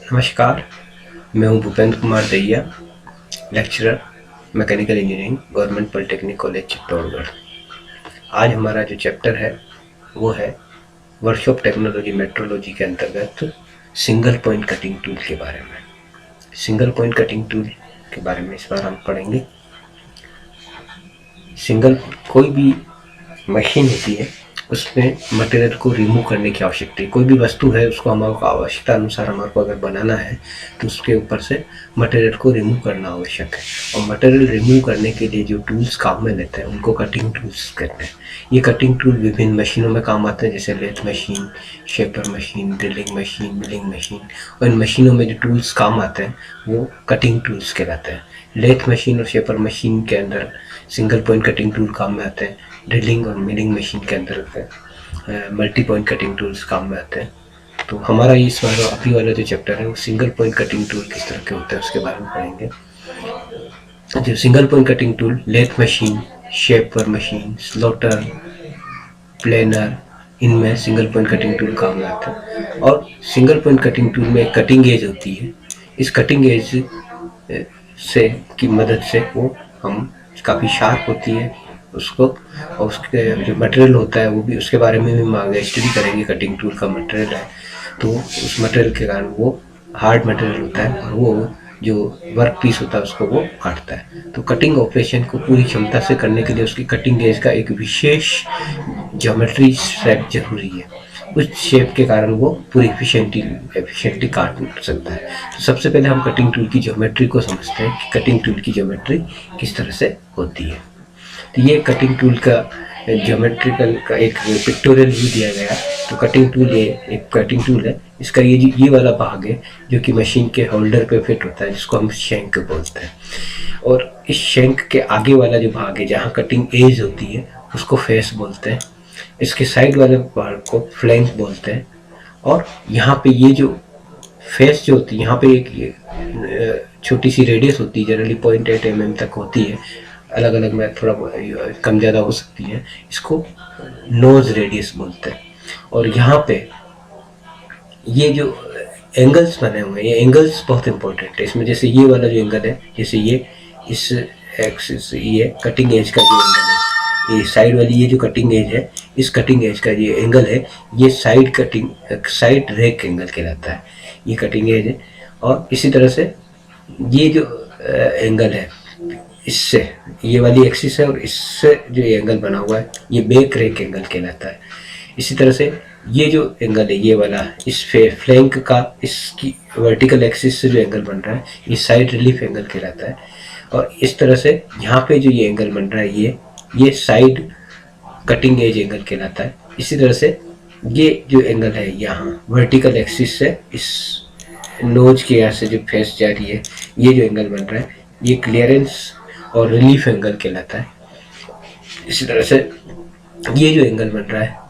नमस्कार, मैं हूं Bhupendra Kumar Dahiya, lecturer mechanical engineering, government polytechnic college Chittorgarh. आज हमारा जो चैप्टर है वो है वर्कशॉप टेक्नोलॉजी मेट्रोलॉजी के अंतर्गत सिंगल पॉइंट कटिंग टूल के बारे में। सिंगल पॉइंट कटिंग टूल के बारे में इस बार हम पढ़ेंगे। कोई भी मशीन होती है, उसमें मटेरियल को रिमूव करने की आवश्यकता है। कोई भी वस्तु है, उसको हमारे आवश्यकता अनुसार हमारे को अगर बनाना है तो उसके ऊपर से मटेरियल को रिमूव करना आवश्यक है। और मटेरियल रिमूव करने के लिए जो टूल्स काम में लेते हैं उनको कटिंग टूल्स कहते हैं। ये कटिंग टूल विभिन्न मशीनों में काम आते हैं, जैसे lathe machine, shaper machine, drilling machine, milling machine. और इन मशीनों में जो टूल्स काम आते हैं वो कटिंग टूल्स कहलाते हैं। लेथ मशीन और शेपर मशीन के अंदर सिंगल पॉइंट कटिंग टूल काम में आते हैं। ड्रिलिंग और मिलिंग मशीन के अंदर मल्टी पॉइंट कटिंग टूल्स काम में आते हैं। तो हमारा इस बार अभी वाला जो चैप्टर है वो सिंगल पॉइंट कटिंग टूल किस तरह के होते हैं उसके बारे में पढ़ेंगे। जो single point cutting tool, lathe machine, shaper machine, slotter, planer, इनमें सिंगल पॉइंट कटिंग टूल काम में आता है। और सिंगल पॉइंट कटिंग टूल में एक कटिंग एज होती है। इस कटिंग एज से की मदद से वो हम काफ़ी शार्प होती है उसको, और उसके जो मटेरियल होता है वो भी, उसके बारे में भी हम आगे स्टडी करेंगे। कटिंग टूल का मटेरियल है तो उस मटेरियल के कारण वो हार्ड मटेरियल होता है और वो जो वर्क पीस होता है उसको वो काटता है। तो कटिंग ऑपरेशन को पूरी क्षमता से करने के लिए उसकी कटिंग एज का एक विशेष ज्योमेट्री शेप जरूरी है। उस शेप के कारण वो पूरी एफिशिएंटली काट सकता है। तो सबसे पहले हम कटिंग टूल की ज्योमेट्री को समझते हैं कि कटिंग टूल की ज्योमेट्री किस तरह से होती है। तो ये कटिंग टूल का ज्योमेट्रिकल का एक पिक्टोरियल व्यू दिया गया। तो कटिंग टूल, ये एक कटिंग टूल है। इसका ये वाला भाग है जो कि मशीन के होल्डर पे फिट होता है, जिसको हम शैंक बोलते हैं। और इस शैंक के आगे वाला जो भाग है जहाँ कटिंग एज होती है उसको फेस बोलते हैं। इसके साइड वाले भाग को फ्लैंक बोलते हैं। और यहाँ पे ये जो फेस जो होती है, यहाँ पे एक छोटी सी रेडियस होती है, जनरली 0.8 mm तक होती है। अलग अलग में थोड़ा कम ज़्यादा हो सकती है। इसको नोज रेडियस बोलते हैं। और यहाँ पे ये जो एंगल्स बने हुए हैं, ये एंगल्स बहुत इंपॉर्टेंट है इसमें। जैसे ये वाला जो एंगल है, जैसे ये इस एक्सिस, ये कटिंग एज का जो एंगल है, ये साइड वाली ये जो कटिंग एज है, इस कटिंग एज का ये एंगल है, ये साइड रेक एंगल कहलाता है। ये कटिंग एज है। और इसी तरह से ये जो एंगल है, इससे ये वाली एक्सिस है और इससे जो एंगल बना हुआ है ये बैक रेक एंगल कहलाता है। इसी तरह से ये जो एंगल है, ये वाला, इस फ्लैंक का इसकी वर्टिकल एक्सिस से जो एंगल बन रहा है ये साइड रिलीफ एंगल कहलाता है। और इस तरह से यहाँ पे जो ये एंगल बन रहा है ये साइड कटिंग एज एंगल कहलाता है। इसी तरह से ये जो एंगल है यहाँ वर्टिकल एक्सिस से इस नोज के यहाँ से जो फेस जा रही है, ये जो एंगल बन रहा है ये क्लियरेंस और रिलीफ एंगल कहलाता है। इसी तरह से ये जो एंगल बन रहा है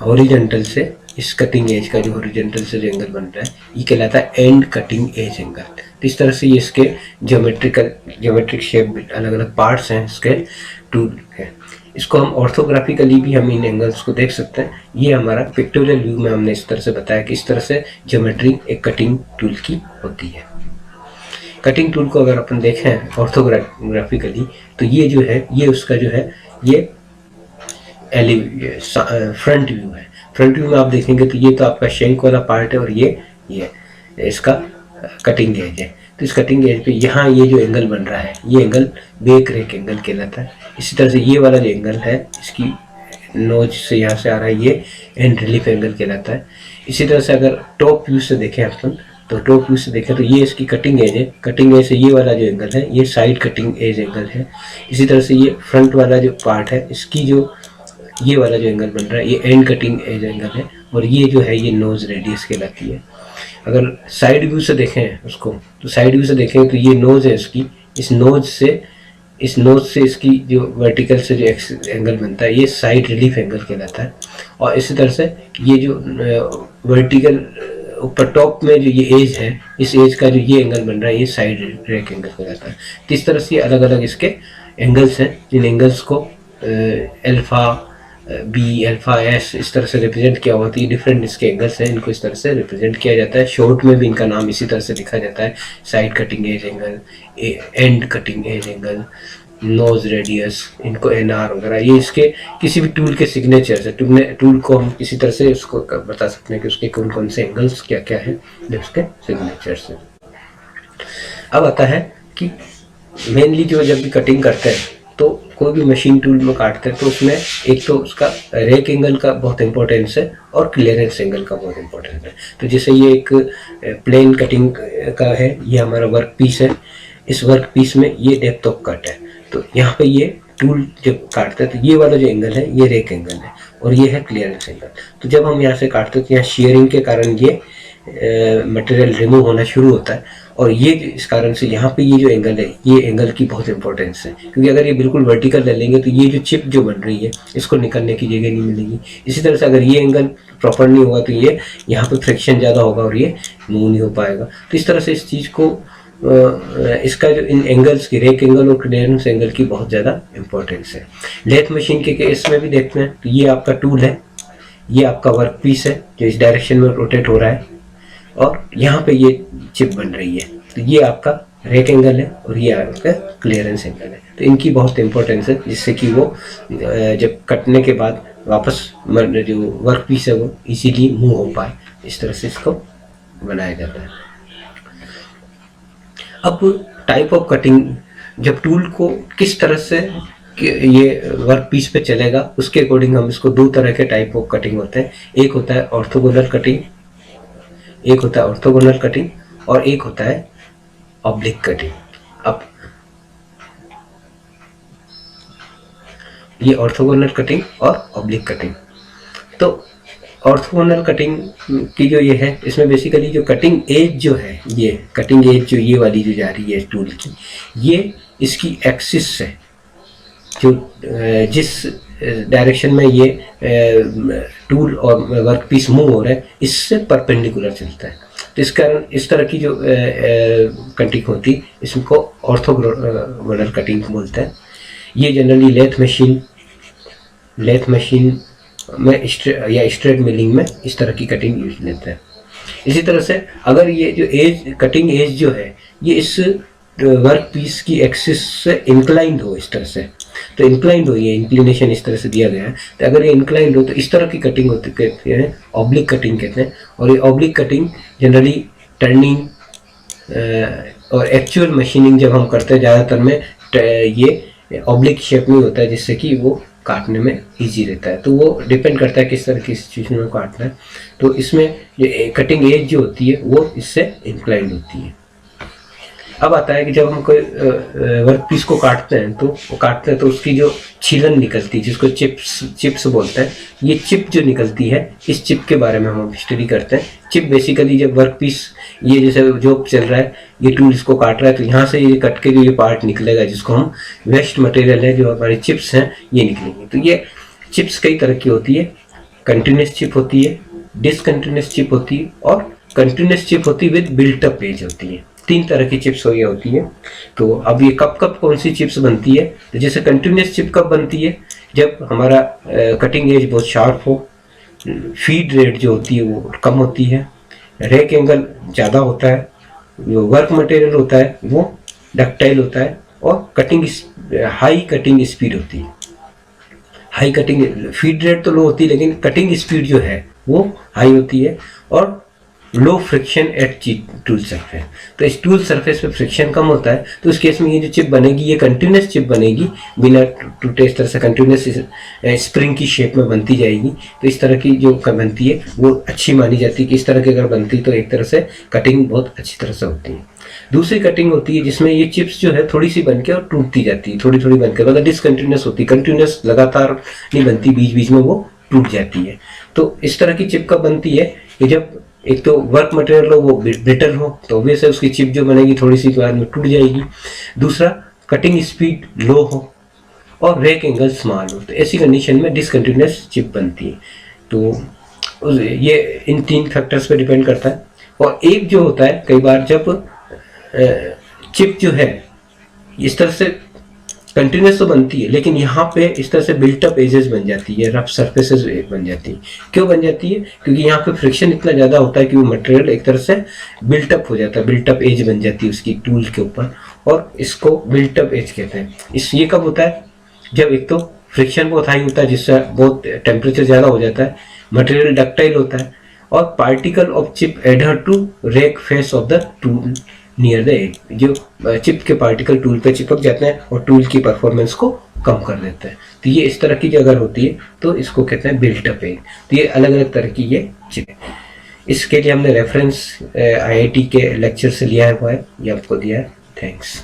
हॉरिजॉन्टल से, इस कटिंग एज का जो हॉरिजॉन्टल से जो एंगल बन रहा है ये कहलाता है एंड कटिंग एज एंगल। तो इस तरह से ये इसके ज्योमेट्रिक शेप, अलग अलग पार्ट्स हैं इसके टूल के। इसको हम ऑर्थोग्राफिकली भी हम इन एंगल्स को देख सकते हैं। ये हमारा पिक्टोरियल व्यू में हमने इस तरह से बताया कि इस तरह से ज्योमेट्री एक कटिंग टूल की होती है। कटिंग टूल को अगर अपन देखें ऑर्थोग्राफिकली तो ये जो है, ये उसका जो है, ये फ्रंट व्यू है। फ्रंट व्यू में आप देखेंगे तो ये तो आपका शैंक वाला पार्ट है और ये इसका कटिंग एज है। तो इस कटिंग एज पे यहाँ ये जो एंगल बन रहा है ये एंगल बैक रेक एंगल कहलाता है। इसी तरह से ये वाला जो एंगल है इसकी नोज से यहाँ से आ रहा है ये एंड रिलीफ एंगल कहलाता है। इसी तरह से अगर टॉप व्यू से देखें अपन, तो टॉप व्यू से देखें तो ये इसकी कटिंग एज है। कटिंग एज से ये वाला जो एंगल है ये साइड कटिंग एज एंगल है। इसी तरह से ये फ्रंट वाला जो पार्ट है इसकी जो ये वाला जो एंगल बन रहा है ये एंड कटिंग एज एंगल है। और ये जो है ये नोज रेडियस कहलाती है। अगर साइड व्यू से देखें उसको, तो साइड व्यू से देखें तो ये नोज है इसकी, इस नोज से इसकी जो वर्टिकल से जो एंगल बनता है ये साइड रिलीफ एंगल कहलाता है। और इसी तरह से ये जो वर्टिकल ऊपर टॉप में जो ये एज है, इस एज का जो ये एंगल बन रहा है ये साइड रेक एंगल कहलाता है। तो इस तरह से अलग अलग इसके एंगल्स हैं, जिन एंगल्स को अल्फा, बी, अल्फा, एस इस तरह से रिप्रेजेंट किया हुआ, तो ये डिफरेंट इसके एंगल्स हैं, इनको इस तरह से रिप्रेजेंट किया जाता है। शॉर्ट में भी इनका नाम इसी तरह से लिखा जाता है, side cutting edge angle, and cutting edge angle, nose radius, इनको एनआर वगैरह, ये इसके किसी भी टूल के सिग्नेचर्स है। टूल को हम किसी तरह से उसको बता सकते हैं कि उसके कौन कौन से एंगल्स क्या क्या है, जो उसके सिग्नेचर्स है। अब आता है कि मेनली जो जब भी कटिंग करते हैं तो कोई भी मशीन टूल में काटते हैं तो उसमें एक तो उसका रेक एंगल का बहुत इंपॉर्टेंस है और क्लियरेंस एंगल का बहुत इंपॉर्टेंस है। तो जैसे ये एक प्लेन कटिंग का है, ये हमारा वर्क पीस है, इस वर्क पीस में ये डेप्थ ऑफ कट है, तो यहाँ पे ये टूल जब काटते हैं तो ये वाला जो एंगल है ये रेक एंगल है और ये है क्लियरेंस एंगल। तो जब हम यहाँ से काटते हैं तो यहाँ शेयरिंग के कारण ये मटेरियल रिमूव होना शुरू होता है, और ये इस कारण से यहाँ पे ये जो एंगल है ये एंगल की बहुत इंपॉर्टेंस है, क्योंकि अगर ये बिल्कुल वर्टिकल ले लेंगे तो ये जो चिप जो बन रही है इसको निकलने की जगह नहीं मिलेगी। इसी तरह से अगर ये एंगल प्रॉपर नहीं होगा तो ये यहाँ पे फ्रिक्शन ज़्यादा होगा और ये मूव नहीं हो पाएगा। तो इस तरह से इस चीज़ को इसका जो इन एंगल्स की रेक एंगल और क्लियरेंस एंगल की बहुत ज़्यादा इंपॉर्टेंस है। लेथ मशीन के केस में भी देखते हैं तो ये आपका टूल है, ये आपका वर्क पीस है जो इस डायरेक्शन में रोटेट हो रहा है, और यहाँ पे ये चिप बन रही है, तो ये आपका रेक एंगल है और ये आपका क्लियरेंस एंगल है। तो इनकी बहुत इंपॉर्टेंस है, जिससे कि वो जब कटने के बाद वापस जो वर्क पीस है वो इजीली मूव हो पाए, इस तरह से इसको बनाया जाता है। अब टाइप ऑफ कटिंग, जब टूल को किस तरह से ये वर्क पीस पे चलेगा उसके अकॉर्डिंग हम इसको दो तरह के टाइप ऑफ कटिंग होते हैं। एक होता है ऑर्थोगोनल कटिंग, और एक होता है ऑब्लिक कटिंग। अब ये ऑर्थोगोनल कटिंग और ऑब्लिक कटिंग। तो ऑर्थोगोनल कटिंग की जो ये है, इसमें बेसिकली जो कटिंग एज जो है, ये कटिंग एज जो ये वाली जो जा रही है टूल की, ये इसकी एक्सिस से जो जिस डायरेक्शन में ये टूल और वर्क पीस मूव हो रहा है इससे परपेंडिकुलर चलता है। तो इस कारण इस तरह की जो कटिंग होती है इसको ऑर्थोगोनल कटिंग बोलते हैं। ये जनरली लेथ मशीन में या स्ट्रेट मिलिंग में इस तरह की कटिंग यूज लेते हैं। इसी तरह से अगर ये जो कटिंग एज जो है ये इस वर्क पीस की एक्सिस से इंक्लाइंड हो, इस तरह से, तो इंक्लाइंड हो, ये इंक्लिनेशन इस तरह से दिया गया है, तो अगर ये इंक्लाइंड हो तो इस तरह की कटिंग होती कहते हैं ऑब्लिक कटिंग कहते हैं। और ये ऑब्लिक कटिंग जनरली टर्निंग और एक्चुअल मशीनिंग जब हम करते हैं ज़्यादातर में ये ऑब्लिक शेप में होता है, जिससे कि वो काटने में इजी रहता है। तो वो डिपेंड करता है किस तरह की सिचुएशन में काटना है। तो इसमें ये कटिंग एज जो होती है वो इससे इंक्लाइंड होती है। अब आता है कि जब हम कोई वर्क पीस को काटते हैं तो उसकी जो छीलन निकलती है, जिसको चिप्स बोलते हैं, ये चिप जो निकलती है इस चिप के बारे में हम स्टडी करते हैं। चिप बेसिकली जब वर्क पीस ये जैसे जो चल रहा है, ये टूल इसको काट रहा है, तो यहाँ से ये कट के जो ये पार्ट निकलेगा जिसको हम वेस्ट मटेरियल है, जो हमारी चिप्स हैं, ये निकलेंगे। तो ये चिप्स कई तरह की होती है, कंटिन्यूस चिप होती है, डिसकंटिन्यूस चिप होती है, और कंटिन्यूस चिप होती है विद बिल्ट अप एज होती है। तीन तरह की चिप्स होती है। तो अब ये कब कौन सी चिप्स बनती है, तो जैसे कंटिन्यूस चिप कब बनती है, जब हमारा कटिंग एज बहुत शार्प हो, फीड रेट जो होती है वो कम होती है, रेक एंगल ज़्यादा होता है, जो वर्क मटेरियल होता है वो डक्टाइल होता है, और हाई कटिंग स्पीड होती है। हाई कटिंग फीड रेट तो लो होती है लेकिन कटिंग स्पीड जो है वो हाई होती है, और low friction at tool surface. तो इस टूल सरफेस पे फ्रिक्शन कम होता है, तो उस केस में ये जो चिप बनेगी ये कंटिन्यूस चिप बनेगी, बिना टूटे, इस तरह से कंटिन्यूस स्प्रिंग की शेप में बनती जाएगी। तो इस तरह की जो बनती है वो अच्छी मानी जाती है कि इस तरह की अगर बनती तो एक तरह से कटिंग बहुत अच्छी तरह से होती है। दूसरी कटिंग होती है जिसमें ये चिप्स जो है थोड़ी सी बनके और टूटती जाती है, थोड़ी थोड़ी बनकर, मतलब डिसकंटिन्यूस होती है, कंटिन्यूस लगातार नहीं बनती, बीच बीच में वो टूट जाती है। तो इस तरह की चिप कब बनती है कि जब एक तो वर्क मटेरियल हो वो ब्रिटल हो, तो ऑब्वियस है उसकी चिप जो बनेगी थोड़ी सी बाद में टूट जाएगी। दूसरा, कटिंग स्पीड लो हो और रेक एंगल स्मॉल हो, तो ऐसी कंडीशन में डिसकंटिन्यूस चिप बनती है। तो ये इन तीन फैक्टर्स पे डिपेंड करता है। और एक जो होता है, कई बार जब चिप जो है इस तरह से कंटिन्यूस तो बनती है, लेकिन यहाँ पे इस तरह से बिल्टअप एजेस बन जाती है, रफ सर्फेसेस बन जाती है। क्यों बन जाती है? क्योंकि यहाँ पे फ्रिक्शन इतना ज़्यादा होता है कि वो मटेरियल एक तरह से बिल्टअप हो जाता है, बिल्टअप एज बन जाती है उसकी टूल के ऊपर, और इसको बिल्टअप एज कहते हैं। ये कब होता है? जब एक तो फ्रिक्शन बहुत हाई होता है जिससे बहुत टेम्परेचर ज़्यादा हो जाता है, मटेरियल डक्टाइल होता है, और particle of chip adhere to rake face of the tool near the edge, जो चिप के पार्टिकल टूल पे चिपक जाते हैं और टूल की परफॉर्मेंस को कम कर देते हैं। तो ये इस तरह की जो अगर होती है तो इसको कहते हैं बिल्टअप एज। तो ये अलग अलग तरह की ये चिप है। इसके लिए हमने रेफरेंस IIT के लेक्चर से लिया हुआ है, ये आपको दिया है। थैंक्स।